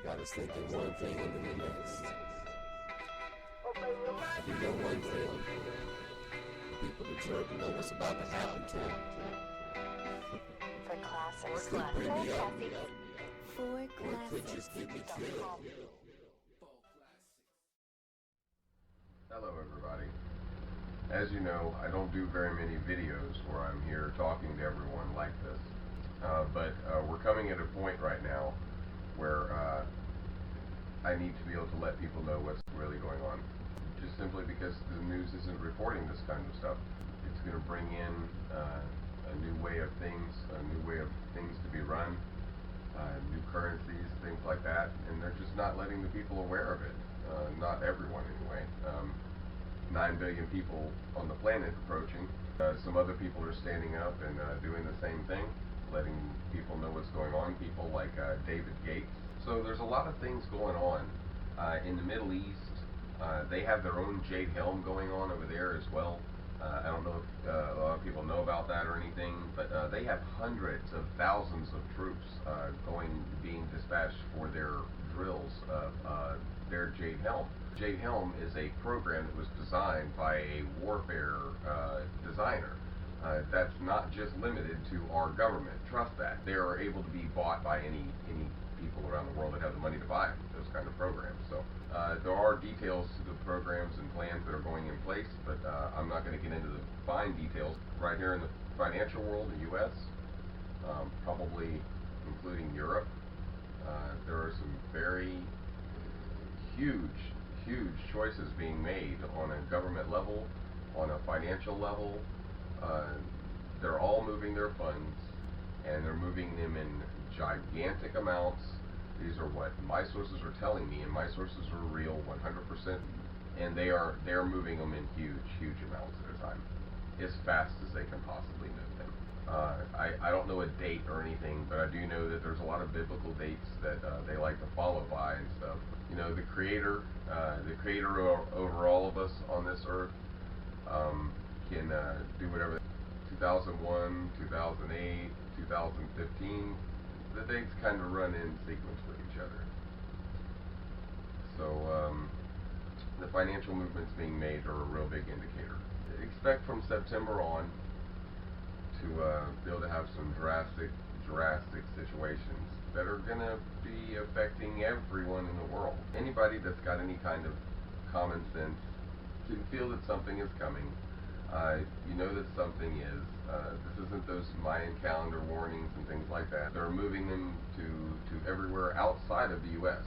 got us thinking one thing and then the next. We know one thing. People deserve to know what's about to happen to them. For classics. Could bring me up, For or it could classics. just get me killed. Hello everybody. As you know, I don't do very many videos where I'm here talking to everyone like this. But we're coming at a point right now where I need to be able to let people know what's really going on. Just simply because the news isn't reporting this kind of stuff. It's going to bring in a new way of things to be run, new currencies, things like that, and they're just not letting the people aware of it. Not everyone anyway. 9 billion people on the planet approaching. Some other people are standing up and doing the same thing, letting people know what's going on, people like David Gates. So there's a lot of things going on in the Middle East. They have their own Jade Helm going on over there as well. I don't know if a lot of people know about that or anything, but they have hundreds of thousands of troops being dispatched for their drills of their Jade Helm. Jade Helm is a program that was designed by a warfare designer. That's not just limited to our government. Trust that. They are able to be bought by any people around the world that have the money to buy those kind of programs. So there are details to the programs and plans that are going in place, but I'm not going to get into the fine details. Right here in the financial world, the U.S., probably including Europe, there are some very huge choices being made on a government level, on a financial level. They're all moving their funds, and they're moving them in gigantic amounts. These are what my sources are telling me, and my sources are real 100%, and they're moving them in huge amounts at a time, as fast as they can possibly move them. I don't know a date or anything, but I do know that there's a lot of biblical dates that they like to follow by and stuff. You know, the creator over all of us on this earth can do whatever. 2001, 2008, 2015, the dates kind of run in sequence with each other. So the financial movements being made are a real big indicator. Expect from September on to be able to have some drastic situations that are going to be affecting everyone in the world. Anybody that's got any kind of common sense can feel that something is coming. You know that something is. This isn't those Mayan calendar warnings and things like that. They're moving them to everywhere outside of the U.S.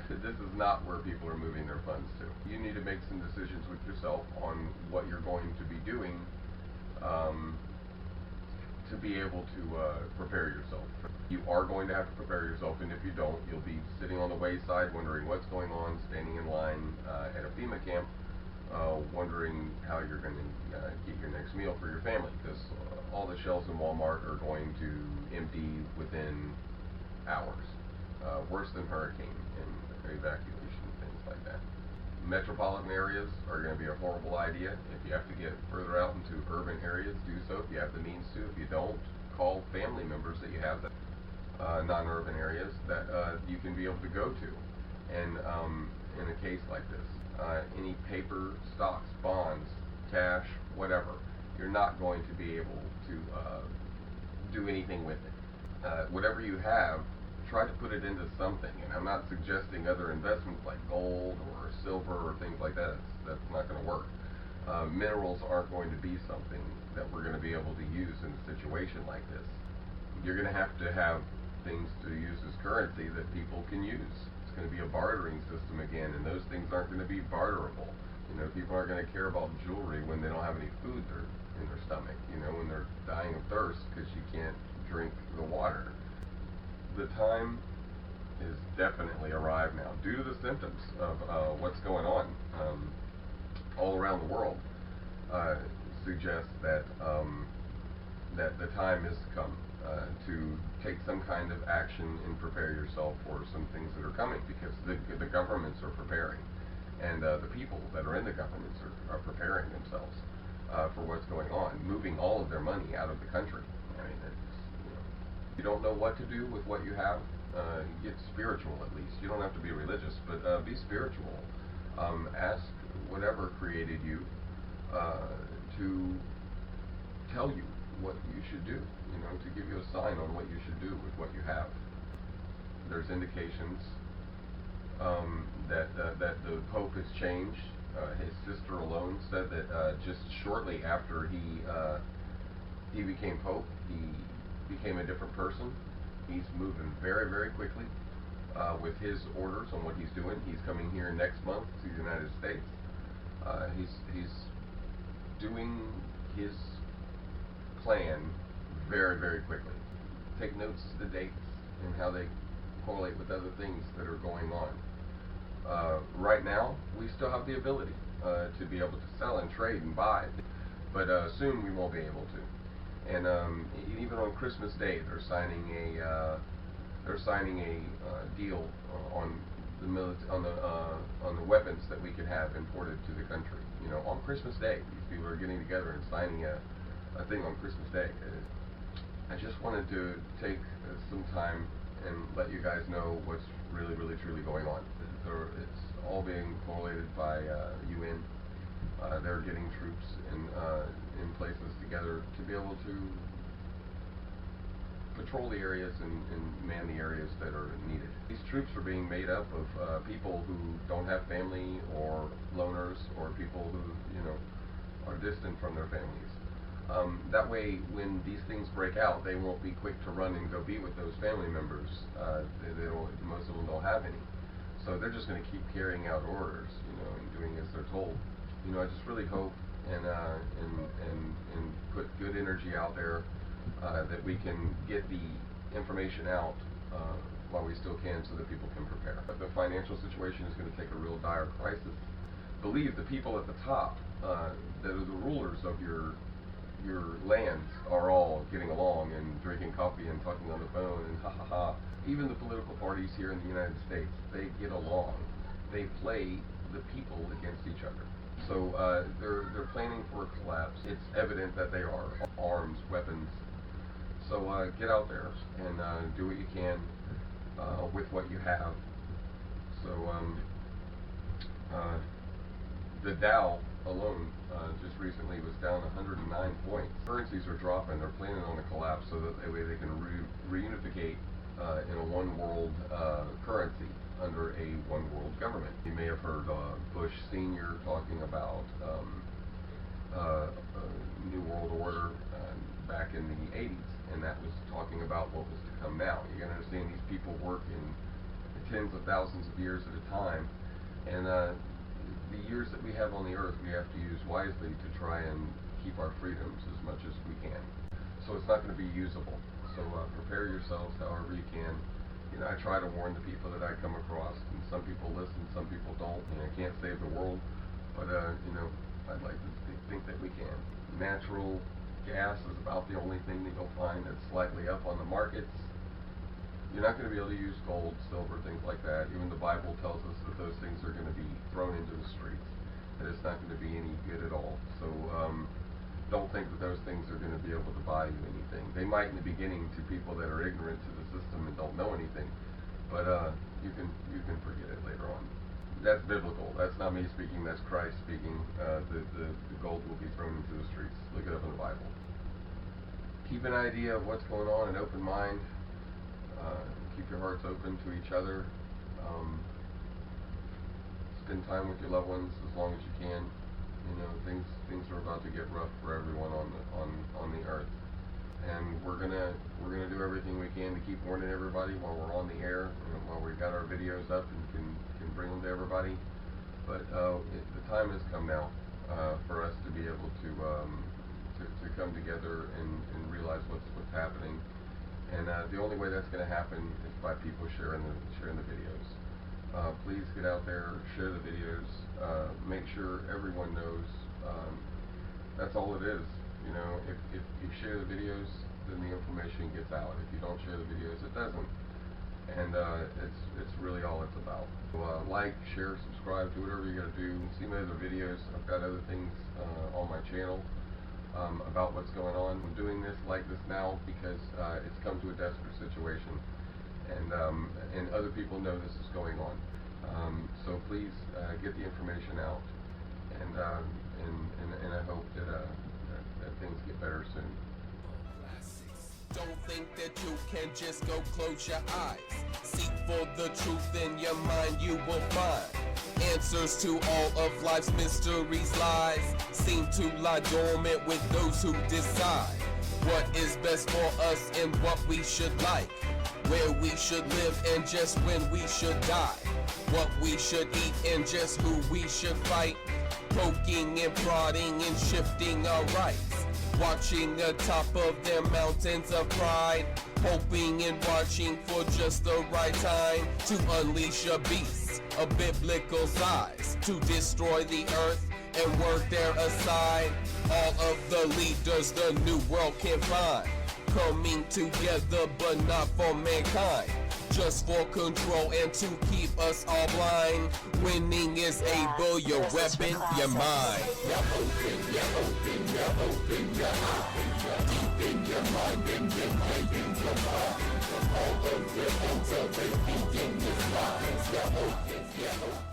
This is not where people are moving their funds to. You need to make some decisions with yourself on what you're going to be doing to be able to prepare yourself. You are going to have to prepare yourself, and if you don't, you'll be sitting on the wayside wondering what's going on, standing in line at a FEMA camp, wondering how you're going to get your next meal for your family, because all the shelves in Walmart are going to empty within hours. Worse than hurricane and evacuation, things like that. Metropolitan areas are going to be a horrible idea. If you have to get further out into urban areas, do so if you have the means to. If you don't, call family members that you have that non-urban areas that you can be able to go to. And in a case like this, any paper, stocks, bonds, cash, whatever, you're not going to be able to do anything with it. Whatever you have, try to put it into something. And I'm not suggesting other investments like gold or silver or things like that. That's not going to work. Minerals aren't going to be something that we're going to be able to use in a situation like this. You're going to have things to use as currency that people can use. It's going to be a bartering system again, and those things aren't going to be barterable. You know, people aren't going to care about jewelry when they don't have any food in their stomach, you know, when they're dying of thirst because you can't drink the water. The time is definitely arrived now due to the symptoms of what's going on all around the world. Suggests that that the time has come to take some kind of action and prepare yourself for some things that are coming, because the governments are preparing, and the people that are in the governments are preparing themselves for what's going on, moving all of their money out of the country. I mean, you don't know what to do with what you have, get spiritual at least. You don't have to be religious, but be spiritual. Ask whatever created you to tell you what you should do, to give you a sign on what you should do with what you have. There's indications that the Pope has changed. His sister alone said that just shortly after he became Pope, he became a different person. He's moving very, very quickly with his orders on what he's doing. He's coming here next month to the United States. He's doing his plan very, very quickly. Take notes of the dates and how they correlate with other things that are going on. Right now, we still have the ability to be able to sell and trade and buy, but soon we won't be able to. And even on Christmas Day, they're signing a deal on the weapons that we could have imported to the country. On Christmas Day, these people are getting together and signing a thing on Christmas Day. I just wanted to take some time and let you guys know what's really, really, truly going on. It's all being correlated by UN. They're getting troops in places together to be able to patrol the areas and man the areas that are needed. These troops are being made up of people who don't have family, or loners, or people who are distant from their families. That way, when these things break out, they won't be quick to run and go be with those family members. Most of them don't have any, so they're just going to keep carrying out orders, and doing as they're told. I just really hope and put good energy out there that we can get the information out while we still can, so that people can prepare. But the financial situation is going to take a real dire crisis. Believe the people at the top, that are the rulers of your lands, are all getting along and drinking coffee and talking on the phone and ha ha ha. Even the political parties here in the United States, they get along. They play the people against each other. So they're planning for a collapse. It's evident that they are. Arms, weapons. So get out there and do what you can with what you have. So the Dow alone just recently was down 109 points. Currencies are dropping. They're planning on a collapse, so that way they can reunificate in a one world currency under a one world government. You may have heard Bush Sr. talking about New World Order back in the 80s, and that was talking about what was to come now. You gotta understand, these people work in tens of thousands of years at a time, and the years that we have on the earth, we have to use wisely to try and keep our freedoms as much as we can. So it's not going to be usable. So prepare yourselves however you can. I try to warn the people that I come across, and some people listen, some people don't. I can't save the world, but I'd like to think that we can. Natural gas is about the only thing that you'll find that's slightly up on the markets. You're not going to be able to use gold, silver, things like that. Even the Bible tells us that those things are going to be thrown into the streets, that it's not going to be any good at all. So don't think that those things are going to be able to buy you anything. They might in the beginning, to people that are ignorant to the system and don't know anything, but you can forget it later on. That's biblical. That's not me speaking. That's Christ speaking. The gold will be thrown into the streets. Look it up in the Bible. Keep an idea of what's going on, an open mind. Keep your hearts open to each other. Spend time with your loved ones as long as you can. Things are about to get rough for everyone on the earth, and we're gonna do everything we can to keep warning everybody while we're on the air, while we got our videos up and can bring them to everybody. But the time has come now for us to be able to come together and realize what's happening. And the only way that's going to happen is by people sharing the videos. Please get out there, share the videos, make sure everyone knows. That's all it is. If you share the videos, then the information gets out. If you don't share the videos, it doesn't. And it's really all it's about. So, like, share, subscribe, do whatever you got to do. See my other videos. I've got other things on my channel about what's going on. I'm doing this like this now because it's come to a desperate situation, and other people know this is going on. So please get the information out, and I hope that things get better soon. Don't think that you can just go close your eyes. Seek for the truth in your mind, you will find answers to all of life's mysteries. Lies seem to lie dormant with those who decide what is best for us and what we should like, where we should live and just when we should die, what we should eat and just who we should fight, poking and prodding and shifting our rights, watching atop of their mountains of pride, hoping and watching for just the right time to unleash a beast of biblical size, to destroy the earth and work there aside all of the leaders the new world can find, coming together but not for mankind, just for control and to keep us all blind. Winning is able, your weapon, your mind. You're open deep in your mind and you're hiding your mind. All of your answers, they begin with lies. You're open.